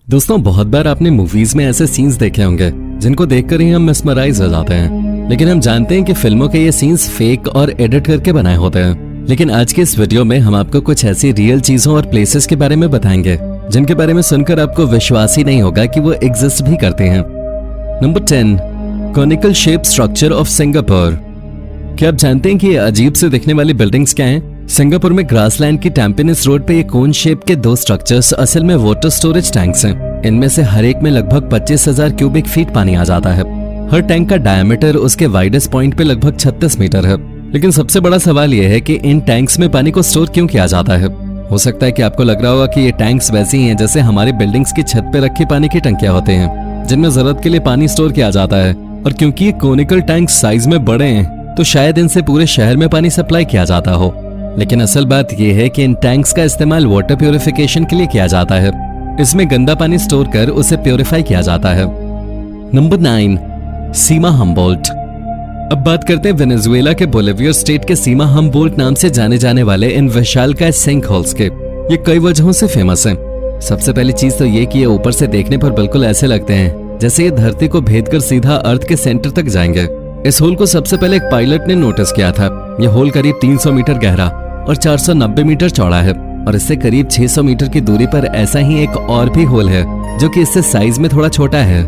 दोस्तों, बहुत बार आपने मूवीज में ऐसे सीन्स देखे होंगे जिनको देखकर ही हम मेस्मराइज हो जाते हैं, लेकिन हम जानते हैं कि फिल्मों के ये सीन्स फेक और एडिट करके बनाए होते हैं। लेकिन आज के इस वीडियो में हम आपको कुछ ऐसी रियल चीजों और प्लेसेस के बारे में बताएंगे जिनके बारे में सुनकर आपको विश्वास ही नहीं होगा कि वो एग्जिस्ट भी करते हैं। Number 10, conical shape structure of Singapore. क्या आप जानते हैं कि ये अजीब से दिखने वाली बिल्डिंग्स क्या हैं? सिंगापुर में ग्रासलैंड की टैम्पिनिस रोड पे ये कोन शेप के दो स्ट्रक्चर्स असल में वाटर स्टोरेज टैंक्स हैं। इनमें से हर एक में लगभग 25,000 क्यूबिक फीट पानी आ जाता है। हर टैंक का डायमीटर उसके वाइडेस्ट पॉइंट पे लगभग 36 मीटर है। लेकिन सबसे बड़ा सवाल यह है कि इन टैंक्स में पानी को स्टोर क्यों किया जाता है? हो सकता है कि आपको लग रहा होगा कि ये टैंक्स वैसे ही हैं जैसे हमारी बिल्डिंग्स की छत पे रखी पानी की टंकियां होते हैं, जिनमें जरूरत के लिए पानी स्टोर किया जाता है। और क्योंकि ये कोनिकल टैंक साइज में बड़े हैं, तो शायद इनसे पूरे शहर में पानी सप्लाई किया जाता हो। लेकिन असल बात यह है कि इन टैंक्स का इस्तेमाल वाटर प्यूरिफिकेशन के लिए किया जाता है। इसमें गंदा पानी स्टोर कर उसे प्यूरिफाई किया जाता है। नंबर 9, सीमा हम्बोल्ट। अब बात करते हैं वेनेजुएला के बोलिविया स्टेट के सीमा हम्बोल्ट नाम से जाने जाने वाले इन विशालकाय सिंक होल्स के। ये कई वजहों से फेमस हैं। सबसे पहली चीज तो ये कि ये ऊपर से देखने पर बिल्कुल ऐसे लगते हैं जैसे ये धरती को भेद कर सीधा अर्थ के सेंटर तक जाएंगे। इस होल को सबसे पहले एक पायलट ने नोटिस किया था। यह होल करीब 300 मीटर गहरा और 490 मीटर चौड़ा है, और इससे करीब 600 मीटर की दूरी पर ऐसा ही एक और भी होल है जो कि इससे साइज में थोड़ा छोटा है।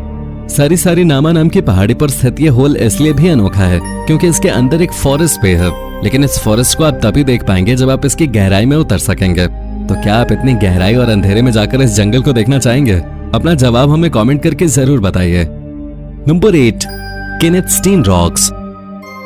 सारी नामा नाम की पहाड़ी पर स्थित यह होल इसलिए भी अनोखा है क्योंकि इसके अंदर एक फॉरेस्ट पे है। लेकिन इस फॉरेस्ट को आप तभी देख पाएंगे जब आप इसकी गहराई में उतर सकेंगे। तो क्या आप इतनी गहराई और अंधेरे में जाकर इस जंगल को देखना चाहेंगे? अपना जवाब हमें कमेंट करके जरूर बताइए। Number 8, Kenneth-Stein rocks.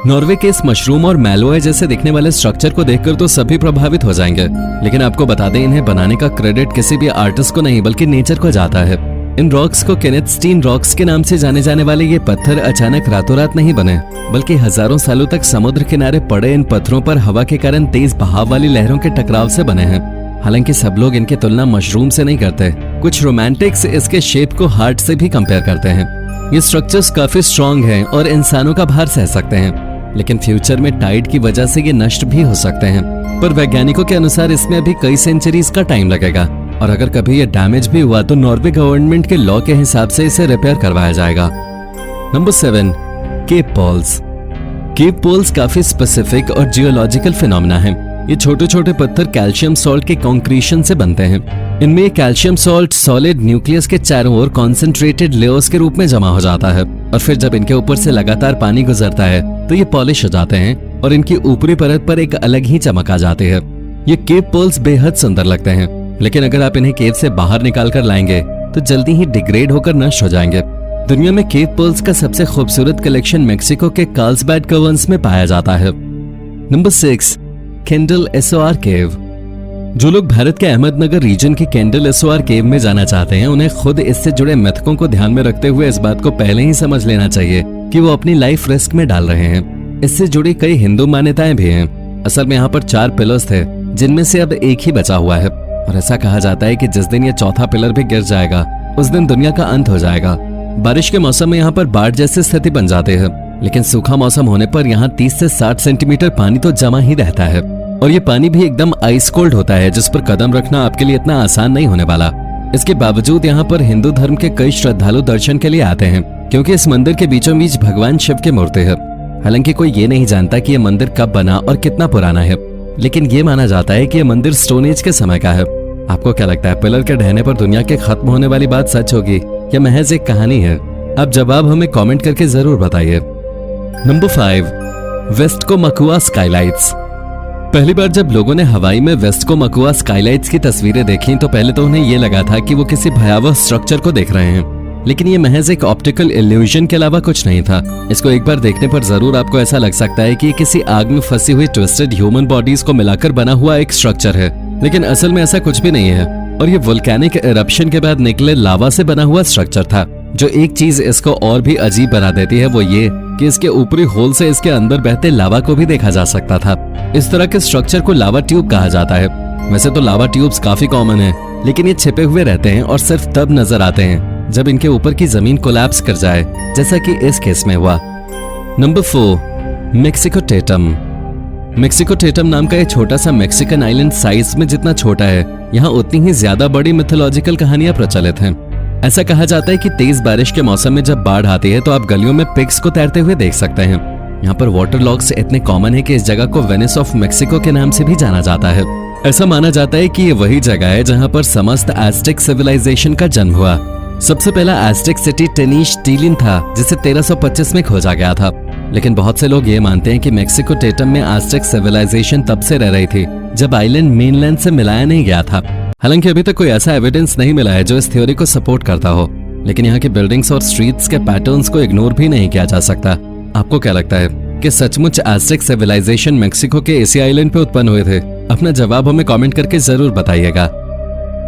नॉर्वे के इस मशरूम और मैलोए जैसे दिखने वाले स्ट्रक्चर को देखकर तो सभी प्रभावित हो जाएंगे, लेकिन आपको बता दें इन्हें बनाने का क्रेडिट किसी भी आर्टिस्ट को नहीं बल्कि नेचर को जाता है। इन रॉक्स को केनेथ-स्टीन रॉक्स के नाम से जाने जाने वाले ये पत्थर अचानक रातों रात नहीं बने, बल्कि हजारों सालों तक समुद्र किनारे पड़े इन पत्थरों पर हवा के कारण तेज बहाव वाली लहरों के टकराव से बने हैं। हालांकि सब लोग इनकी तुलना मशरूम से नहीं करते। कुछ रोमांटिक्स इसके शेप को हार्ट से भी कंपेयर करते हैं। ये स्ट्रक्चर्स काफी स्ट्रॉन्ग हैं और इंसानों का भार सह सकते हैं, लेकिन फ्यूचर में टाइड की वजह से ये नष्ट भी हो सकते हैं। पर वैज्ञानिकों के अनुसार इसमें अभी कई सेंचुरीज का टाइम लगेगा, और अगर कभी ये डैमेज भी हुआ तो नॉर्वे गवर्नमेंट के लॉ के हिसाब से इसे रिपेयर करवाया जाएगा। Number 7, cape poles. Cape poles काफी स्पेसिफिक और जियोलॉजिकल फिनोमेना है। ये छोटे छोटे पत्थर कैल्शियम सॉल्ट के कॉन्क्रीशन से बनते हैं। इनमें कैल्शियम सॉल्ट सॉलिड न्यूक्लियस के चारों ओर कॉन्सेंट्रेटेड लेयर्स के रूप में जमा हो जाता है, और फिर जब इनके ऊपर से लगातार पानी गुजरता है तो ये पॉलिश हो जाते हैं और इनकी ऊपरी परत पर एक अलग ही चमक आ जाती है। ये केप पोल्स बेहद सुंदर लगते हैं, लेकिन अगर आप इन्हें केव से बाहर निकाल कर लाएंगे तो जल्दी ही डिग्रेड होकर नष्ट हो जाएंगे। दुनिया में केप पोल्स का सबसे खूबसूरत कलेक्शन मेक्सिको के कार्लसबैड केव्स में पाया जाता है। नंबर 6, केंडल एसओआर केव। जो लोग भारत के अहमदनगर रीजन की केंडल एसओआर केव में जाना चाहते हैं, उन्हें खुद इससे जुड़े मिथकों को ध्यान में रखते हुए इस बात को पहले ही समझ लेना चाहिए कि वो अपनी लाइफ रिस्क में डाल रहे हैं। इससे जुड़ी कई हिंदू मान्यताएं भी हैं। असल में यहाँ पर 4 पिलर्स थे, जिनमें से अब एक ही बचा हुआ है, और ऐसा कहा जाता है कि जिस दिन ये चौथा पिलर भी गिर जाएगा उस दिन दुनिया का अंत हो जाएगा। बारिश के मौसम में यहाँ पर बाढ़ जैसी स्थिति बन जाती है, लेकिन सूखा मौसम होने पर यहाँ 30 से 60 सेंटीमीटर पानी तो जमा ही रहता है, और ये पानी भी एकदम आइस कोल्ड होता है, जिस पर कदम रखना आपके लिए इतना आसान नहीं होने वाला। इसके बावजूद यहाँ पर हिंदू धर्म के कई श्रद्धालु दर्शन के लिए आते हैं, क्योंकि इस मंदिर के बीचों बीच भगवान शिव की मूर्ति है। हालांकि कोई ये नहीं जानता कि यह मंदिर कब बना और कितना पुराना है, लेकिन ये माना जाता है कि यह मंदिर स्टोन एज के समय का है। आपको क्या लगता है, पिलर के ढहने पर दुनिया के खत्म होने वाली बात सच होगी या महज एक कहानी है? आप जवाब हमें कमेंट करके जरूर बताइए। नंबर 5, वेस्टको मकुआ स्काईलाइट्स। पहली बार जब लोगों ने हवाई में वेस्टको मकुआ स्काईलाइट्स की तस्वीरें देखी तो पहले तो उन्हें यह लगा था कि वो किसी भयावह स्ट्रक्चर को देख रहे हैं, लेकिन ये महज एक ऑप्टिकल इल्यूजन के अलावा कुछ नहीं था। इसको एक बार देखने पर जरूर आपको ऐसा लग सकता है कि ये किसी आग में फंसी हुई ट्विस्टेड ह्यूमन बॉडीज को मिलाकर बना हुआ एक स्ट्रक्चर है, लेकिन असल में ऐसा कुछ भी नहीं है। और ये वोल्केनिक इरप्शन के बाद निकले लावा से बना हुआ स्ट्रक्चर था। जो एक चीज इसको और भी अजीब बना देती है वो ये कि इसके ऊपरी होल से इसके अंदर बहते लावा को भी देखा जा सकता था। इस तरह के स्ट्रक्चर को लावा ट्यूब कहा जाता है। वैसे तो लावा ट्यूब्स काफी कॉमन है, लेकिन ये छिपे हुए रहते हैं और सिर्फ तब नजर आते हैं जब इनके ऊपर की जमीन कोलैप्स कर जाए, जैसा कि इस केस में हुआ। Number 4, Mexico Tetam. Mexico Tetam नाम का ये छोटा सा मेक्सिकन आइलैंड साइज में जितना छोटा है, यहाँ उतनी ही ज्यादा बड़ी मिथोलॉजिकल कहानियां प्रचलित हैं। ऐसा कहा जाता है कि तेज बारिश के मौसम में जब बाढ़ आती है तो आप गलियों में पिग्स को तैरते हुए देख सकते हैं। यहाँ पर वाटर लॉग्स इतने कॉमन है कि इस जगह को वेनिस ऑफ मेक्सिको के नाम से भी जाना जाता है। ऐसा माना जाता है कि ये वही जगह है जहाँ पर समस्त एज़टेक सिविलाइजेशन का जन्म हुआ। सबसे पहला एज़टेक सिटी टेनोच्टिट्लान था जिसे 1325 में खोजा गया था। लेकिन बहुत से लोग ये मानते हैं कि मेक्सिको टेटम में एज़टेक सिविलाइजेशन तब से रह रही थी जब आइलैंड मेनलैंड से मिलाया नहीं गया था। हालांकि अभी तक कोई ऐसा एविडेंस नहीं मिला है जो इस थ्योरी को सपोर्ट करता हो, लेकिन यहाँ की बिल्डिंग्स और स्ट्रीट्स के पैटर्न्स को इग्नोर भी नहीं किया जा सकता। आपको क्या लगता है कि सचमुच एज़टेक सिविलाइजेशन मेक्सिको के इसी आइलैंड पे उत्पन्न हुए थे? अपना जवाब हमें कमेंट करके जरूर बताइएगा।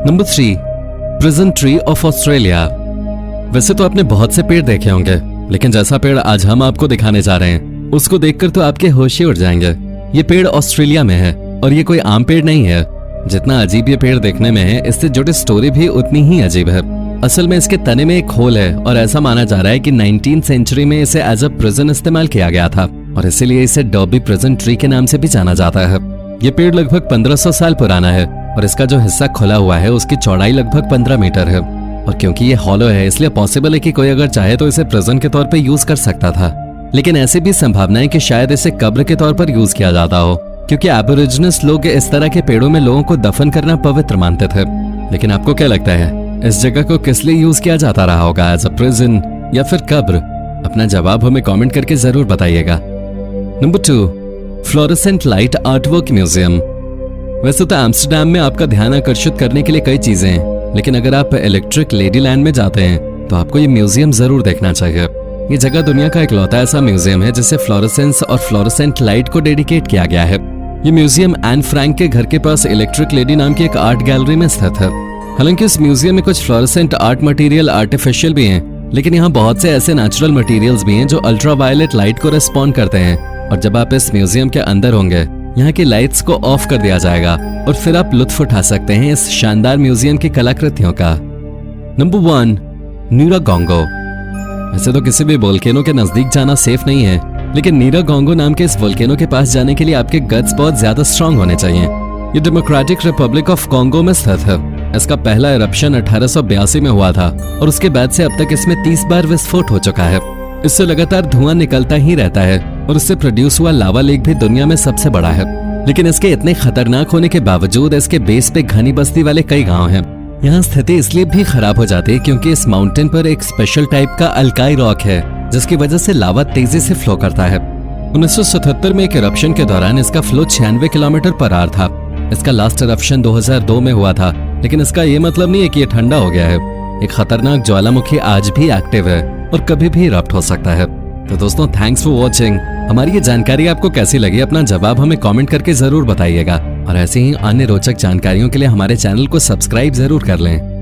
Number 3, prison tree of Australia. वैसे तो आपने बहुत से पेड़ देखे होंगे, लेकिन जैसा पेड़ आज हम आपको दिखाने जा रहे हैं उसको देखकर तो आपके होश ही उड़ जाएंगे। ये पेड़ ऑस्ट्रेलिया में है और ये कोई आम पेड़ नहीं है। जितना अजीब ये पेड़ देखने में है, इससे जुड़ी स्टोरी भी उतनी ही अजीब है। असल में इसके तने में एक होल है और ऐसा माना जा रहा है कि 19th सेंचुरी में इसे एज अ प्रिजन इस्तेमाल किया गया था और इसीलिए इसे डर्बी प्रिजन ट्री के नाम से भी जाना जाता है। ये पेड़ लगभग 1500 साल पुराना है और इसका जो हिस्सा खुला हुआ है उसकी चौड़ाई लगभग 15 मीटर है। और क्योंकि ये हॉलो है इसलिए पॉसिबल है कि कोई अगर चाहे तो इसे प्रिजन के तौर पर यूज कर सकता था। लेकिन ऐसी भी संभावना है कि शायद इसे कब्र के तौर पर यूज किया जाता हो, क्योंकि एबोरिजिनल्स लोग इस तरह के पेड़ों में लोगों को दफन करना पवित्र मानते थे। लेकिन आपको क्या लगता है इस जगह को किस लिए यूज किया जाता रहा होगा, एज अ प्रिजन या फिर कब्र? अपना जवाब हमें कमेंट करके जरूर बताइएगा। Number 2, fluorescent light artwork museum. वैसे तो एम्स्टरडैम में आपका ध्यान आकर्षित करने के लिए कई चीजें हैं, लेकिन अगर आप इलेक्ट्रिक लेडीलैंड में जाते हैं तो आपको ये म्यूजियम जरूर देखना चाहिए। ये जगह दुनिया का इकलौता ऐसा म्यूजियम है जिसे फ्लोरेसेंस और फ्लोरेसेंट लाइट को डेडिकेट किया गया है। ये म्यूजियम एन फ्रैंक के घर के पास इलेक्ट्रिक लेडी नाम की एक आर्ट गैलरी में स्थित है। हालांकि इस म्यूजियम में कुछ फ्लोरेसेंट आर्ट मटेरियल आर्टिफिशियल भी हैं, लेकिन यहाँ बहुत से ऐसे नेचुरल मटेरियल्स भी हैं जो अल्ट्रावायलेट लाइट को रिस्पॉन्ड करते हैं। और जब आप इस म्यूजियम के अंदर होंगे यहाँ की लाइट्स को ऑफ कर दिया जाएगा और फिर आप लुत्फ उठा सकते हैं इस शानदार म्यूजियम की कलाकृतियों का। नंबर 1, नीरागोंगो। वैसे तो किसी भी वोल्केनो के नजदीक जाना सेफ नहीं है, लेकिन नीरागोंगो नाम के इस वोल्केनो के पास जाने के लिए आपके गट्स बहुत ज्यादा स्ट्रांग होने चाहिए। ये डेमोक्रेटिक रिपब्लिक ऑफ कॉन्गो में स्थित है। इसका पहला इरप्शन 1882 में हुआ था और उसके बाद से अब तक इसमें 30 बार विस्फोट हो चुका है। इससे लगातार धुआं निकलता ही रहता है और इससे प्रोड्यूस हुआ लावा लेक भी दुनिया में सबसे बड़ा है। लेकिन इसके इतने खतरनाक होने के बावजूद इसके बेस पे घनी बस्ती वाले कई गांव हैं। यहाँ स्थिति इसलिए भी खराब हो जाती है क्योंकि इस माउंटेन पर एक स्पेशल टाइप का अल्काई रॉक है जिसकी वजह से लावा तेजी से फ्लो करता है। 1977 में एक इरप्शन के दौरान इसका फ्लो 96 किलोमीटर पर आवर था। इसका लास्ट इरप्शन 2002 में हुआ था, लेकिन इसका ये मतलब नहीं है कि ये ठंडा हो गया है। एक खतरनाक ज्वालामुखी आज भी एक्टिव है और कभी भी इरप्ट हो सकता है। तो दोस्तों, थैंक्स फॉर वॉचिंग। हमारी ये जानकारी आपको कैसी लगी, अपना जवाब हमें कमेंट करके जरूर बताइएगा और ऐसे ही अन्य रोचक जानकारियों के लिए हमारे चैनल को सब्सक्राइब जरूर कर लें।